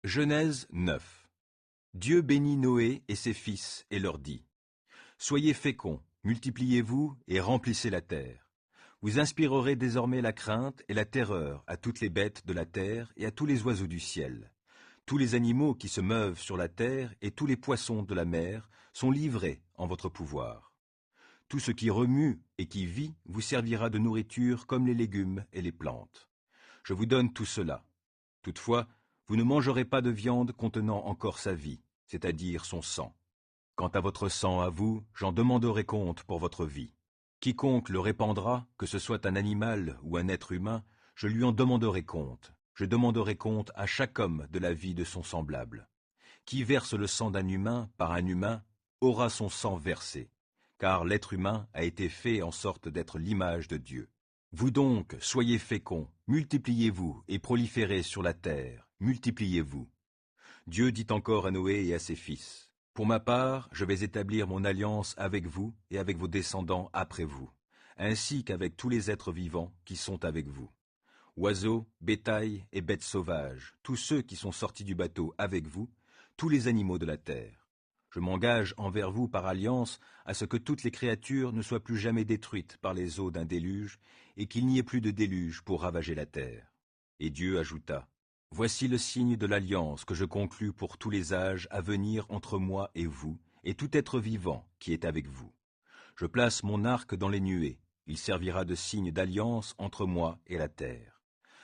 Genèse 9. Dieu bénit Noé et ses fils et leur dit : Soyez féconds, multipliez-vous et remplissez la terre. Vous inspirerez désormais la crainte et la terreur à toutes les bêtes de la terre et à tous les oiseaux du ciel. Tous les animaux qui se meuvent sur la terre et tous les poissons de la mer sont livrés en votre pouvoir. Tout ce qui remue et qui vit vous servira de nourriture comme les légumes et les plantes. Je vous donne tout cela. Toutefois, vous ne mangerez pas de viande contenant encore sa vie, c'est-à-dire son sang. Quant à votre sang, à vous, j'en demanderai compte pour votre vie. Quiconque le répandra, que ce soit un animal ou un être humain, je lui en demanderai compte. Je demanderai compte à chaque homme de la vie de son semblable. Qui verse le sang d'un humain par un humain aura son sang versé, car l'être humain a été fait en sorte d'être l'image de Dieu. Vous donc, soyez féconds, multipliez-vous et proliférez sur la terre, multipliez-vous. Dieu dit encore à Noé et à ses fils : Pour ma part, je vais établir mon alliance avec vous et avec vos descendants après vous, ainsi qu'avec tous les êtres vivants qui sont avec vous. Oiseaux, bétail et bêtes sauvages, tous ceux qui sont sortis du bateau avec vous, tous les animaux de la terre. Je m'engage envers vous par alliance à ce que toutes les créatures ne soient plus jamais détruites par les eaux d'un déluge, et qu'il n'y ait plus de déluge pour ravager la terre. Et Dieu ajouta : Voici le signe de l'alliance que je conclus pour tous les âges à venir entre moi et vous, et tout être vivant qui est avec vous. Je place mon arc dans les nuées, il servira de signe d'alliance entre moi et la terre.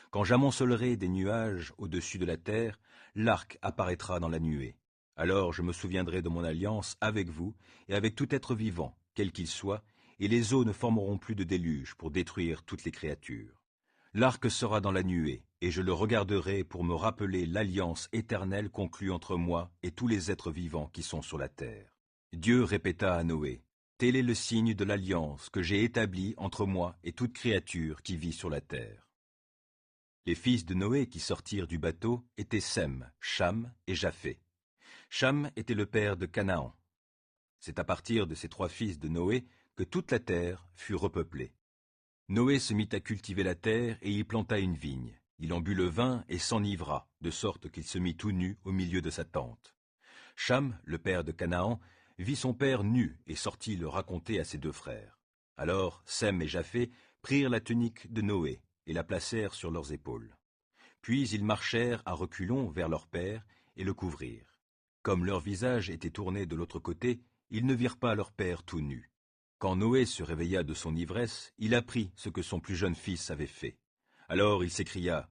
Quand j'amoncellerai des nuages au-dessus de la terre, l'arc apparaîtra dans la nuée. Alors je me souviendrai de mon alliance avec vous et avec tout être vivant, quel qu'il soit, et les eaux ne formeront plus de déluge pour détruire toutes les créatures. L'arc sera dans la nuée, et je le regarderai pour me rappeler l'alliance éternelle conclue entre moi et tous les êtres vivants qui sont sur la terre. Dieu répéta à Noé : Tel est le signe de l'alliance que j'ai établie entre moi et toute créature qui vit sur la terre. Les fils de Noé qui sortirent du bateau étaient Sem, Cham et Japheth. Cham était le père de Canaan. C'est à partir de ces trois fils de Noé que toute la terre fut repeuplée. Noé se mit à cultiver la terre et y planta une vigne. Il en but le vin et s'enivra, de sorte qu'il se mit tout nu au milieu de sa tente. Cham, le père de Canaan, vit son père nu et sortit le raconter à ses deux frères. Alors Sem et Japheth prirent la tunique de Noé et la placèrent sur leurs épaules. Puis ils marchèrent à reculons vers leur père et le couvrirent. Comme leur visage était tourné de l'autre côté, ils ne virent pas leur père tout nu. Quand Noé se réveilla de son ivresse, il apprit ce que son plus jeune fils avait fait. Alors il s'écria :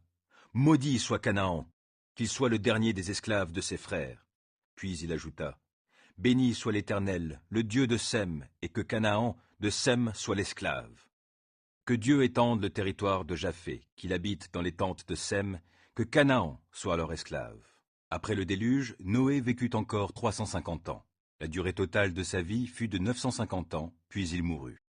Maudit soit Canaan, qu'il soit le dernier des esclaves de ses frères. Puis il ajouta : Béni soit l'Éternel, le Dieu de Sem, et que Canaan de Sem soit l'esclave. Que Dieu étende le territoire de Japheth, qu'il habite dans les tentes de Sem, que Canaan soit leur esclave. Après le déluge, Noé vécut encore 350 ans. La durée totale de sa vie fut de 950 ans, puis il mourut.